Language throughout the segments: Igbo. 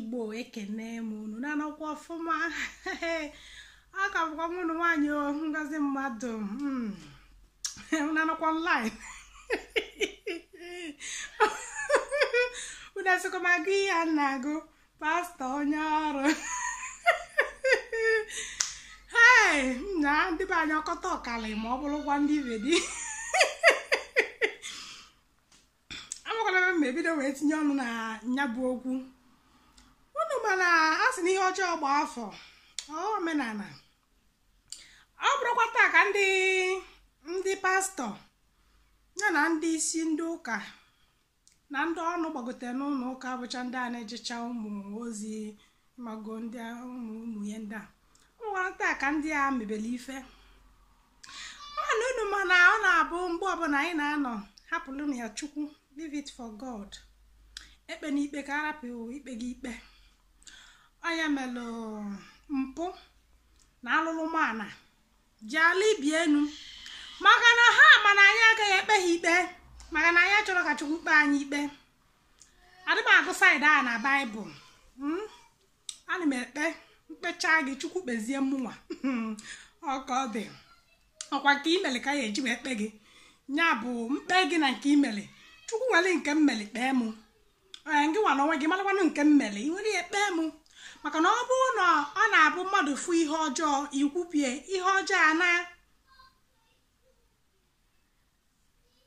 Igbo ekene m unu na-anọkwa ọfụma. Aka bụkwa m unu nwanyị Ngozi Mmadụ na-anọkwa online. Unu asịkwa m agụ ihe a na-agụ pastọ onye ọrụ. Na ndị be anyị ọkọta ọkali ma ọ bụrụkwa ndị ibedi. Amakwala m ebido wee tinye ọnụ na nya bụ okwu. Unu mana a sị na ihe ọjọọ gba afọ omenala. Ọ bụrụkwa taa ka ndị pastọ ya na ndị isi ndị ụka na ndị ọnụ gbagotere n'ụlọ ụka bụcha ndị a na-ejecha ụmụ ozi mago ndị ụmụ ihe ndị a. Ọ taa ka ndị a mebele ife. Unu mana ọ na-abụ mgbe ọbụla anyị na-anọ hapụrụ ya Chukwu, leave it for God. Ekpe n'ikpe ka arapụ ikpe gị ikpe. Onye melụ mpụ na alụlụmana ji ala ibi enu maka na ha mana anyị agaghị ekpe ha ikpe maka na anyị achọrọ ka Chukwu kpee anyị ikpe. Adị m agụ saịdị a na Baịbụl. Ana m ekpe mkpecha gị Chukwu kpezie mụnwa. Ọka ọ dị ọkwa nke imele ka ya eji wee kpe gị. Nya bụ mkpe gị na nke imele Chukwu nwere nke mmele kpee mụ. Ngị nwa n'onwe gị malakwanụ nke mmele ị nwere ya kpee mụ. Maka na ọ bụrụ na ọ na-abụ mmadụ fụ ihe ọjọọ ikwupie ihe ọjọọ a na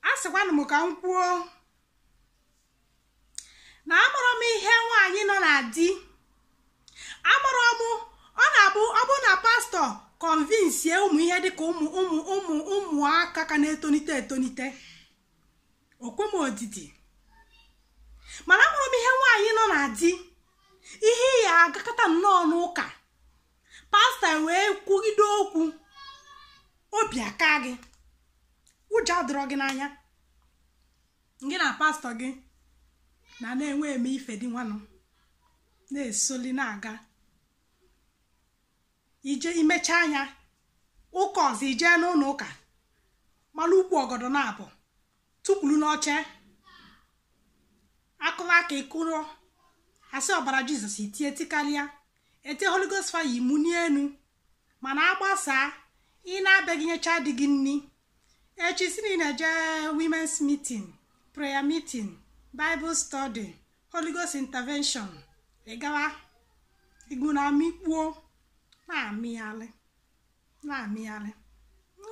asịkwanụ m ka m kwuo na amụrụ m ihe nwaanyị nọ na di. Amụrụ m ọ na-abụ ọ bụ na pastọ kọnvinsie ụmụ ihe dịka ụmụaka ka na-etonite okwe m odidi. Mana amụrụ m ihe nwaanyị nọ na di ihe ya agakọta nnọọ n'ụka pastọ wee kwugide okwu obi aka gị ụjọ adịrọ gị n'anya gị na pastọ gị na-enwe eme ife dị nwanụ na-esoli na-aga ije imecha anya ụka ọzọ ije n'ụlọ ụka malụ ukwu ọgọdọ na-abụ tukwuru n'oche akụla aka ịkụrụ asị ọbara Jizọs itie tikalịa ete Holy Ghost fire imuni enu mana agbasa ị na-abịaghị nyecha dị gị nni echi si na eje women's meeting, prayer meeting, Bible study, Holy Ghost intervention ịgawa igbu na amikpuo na-amịghalị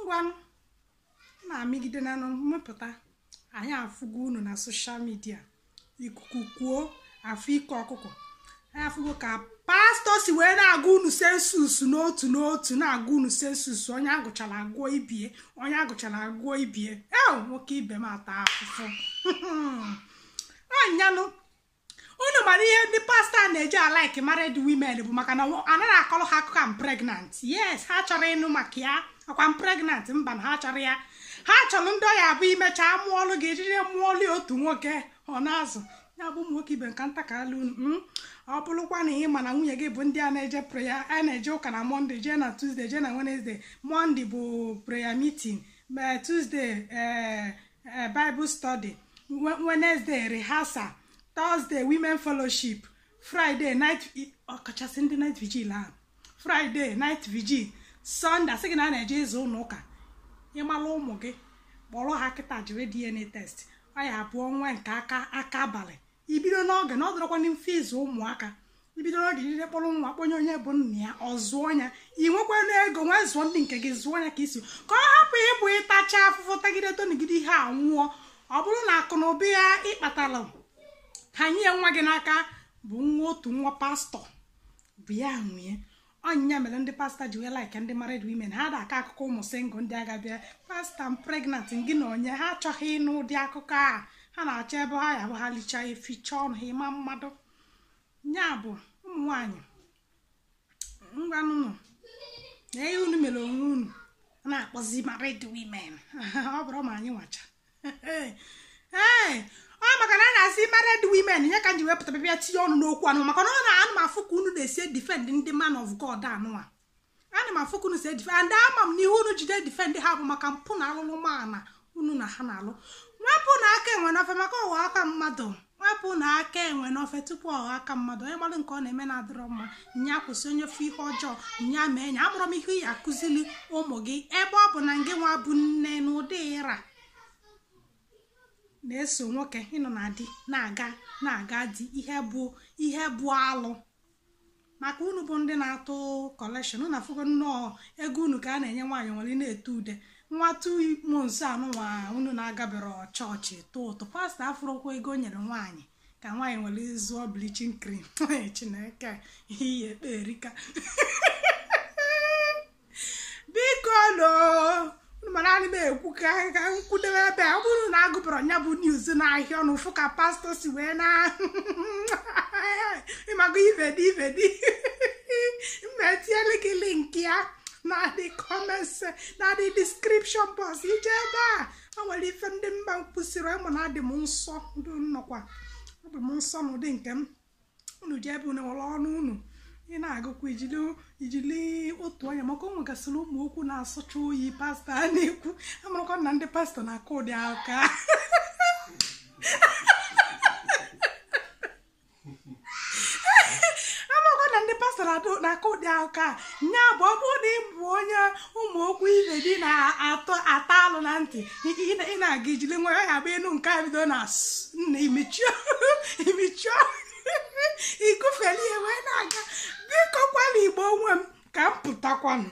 ngwanụ na-amịgide na mmepụta anyị afụgo unu na social media ikuku kwuo afọ ike ọkụkọ anyị afụgo ka pastọ si wee na-agụ unu sensus n'otu na-agụ unu sensus onye agụchara agụọ ibie nwoke ibe m ata afụfụ. Anyanụ unu mara ihe ndị pastọ na-eji alaiki married women bụ maka na anaghị akọrọ ha akụkọ am pregnant. Yes, ha chọrọ ịnụ maka ya akwa m pregnant mba na ha chọrọ ya. Ha chọrọ ndị ọya abụ imecha mụọlụ gị ejiri mụọlụ otu nwoke ọ na-azụ ya bụ nwoke ibe nka nta ka alụ ọ bụrụkwa na ị ma na nwunye gị bụ ndị a na-eje prayer a na-eje ụka na Monday jee na Tuesday jee na Wednesday. Monday bụ prayer meeting, Tuesday Bible study, Wednesday rehearsal, Thursday women fellowship, Friday night ọkachasị ndị night vigil ahụ, Friday night vigil, Sunday asị gị na a na-eje ịzụ ụlọ ụka. Ịmalụ ụmụ gị kpọrọ ha kịta jiri DNA test ọ ya abụọ nwa nke aka abalị ibido n'oge na ọ dọrọkwa mfe ịzụ ụmụaka ibido n'oge jide kpọrọ nwa kponye onye bụ nna ya ọ zụọ ya ị nwekwa n'ego nwee zụọ ndị nke gị zụọ ya ka isi ka ọ hapụ ịbụ ịtacha afụfụ tagide tonigide ihe a nwụọ. Ọ bụrụ na akụ na ụba ya ịkpatara ha nye nwa gị n'aka bụ nwa otu nwa pastọ bụ ya nwunye ọnyịnya mere ndị pastọ ji wee like ndị married women. Ha da-aka akụkọ ụmụ single ndị agabịa pastọ m pregnant gị na onye ha achọghị ịnụ ụdị akụkọ a. Ha na-achọ ebe ha ya bụ ha lichaa eficha ọnụ ha ịma mmadụ. Nya bụ ụmụ nwanyị ngwanụnụ na ihe unu mere onwe unu na-akpọzi married women. Ọ bụrụ ma anyị nwacha ọ maka na a na-asị married women nye ka nji wepụta bịa tinye ọnụ n'okwu anụ maka na ọ na-anụ m afụ ka unu na-esi defend ndị man of God anụwa. Ana m afụ ka unu si defend ndị ama m n'ihu unu jide defend ha bụ maka mpụ na alụlụ mana unu na ha na-alụ. Nwepụ na aka enwe n'ofe maka ụwa aka mmadụ wepụ na aka enwe n'ofe tupu ọ aka mmadụ. Onye mmadụ nke ọ na-eme na-adịrọ mma nya kwụsị onye ofe ihe ọjọọ nya mee nya. Amụrụ m ihe ya akụzili ụmụ gị ebe ọ bụ na ngị nwa bụ nne n'ụdị ịra na-eso nwoke ịnọ na di na-aga di ihe bụ alụ. Maka unu bụ ndị na-atụ kọlekshọn na afụgo nnọọ ego unu ka a na-enye nwaanyị nwere na-eto ude nwa 2 months anụnwa unu na-agabere chọọchị tụtụ pastọ afụrụkwa ego nyere nwaanyị ka nwaanyị nwere zụọ bleaching cream. Chineke ihe ekperika biko no mana anyị na-ekwu ka nkwudewe ebe ọ bụrụ na agụpụrụ nya bụ news n'ahịa ọnụ fụ ka pastọ si wee na ịmago ivedi mmetiele gị link ya na the comments na the description box. Ije ebe a nwere ife ndị mba kwụsịrị ịmụ na adị m nsọ ndị nnọkwa adị m nsọ n'ụdị nke m. Unu ji ebe unu nwere ọnụ unu ị na-agụkwa ijili otu onye maka o nwegasịrị ụmụ okwu na-asụcha oyi pastọ a na-ekwu. Amarakwa na ndị pastọ na-akọ ụdị aka na-akọ ụdị aka nya bụ ọ bụrụ na ị bụ onye ụmụ okwu ibe dị na-ata alụ na ntị ị na-aga ijili nwe ya bụ enu nke a bido na nna imechio igufeli wee na-aga. Biko kwala Igbo onwe m ka m pụtakwanụ.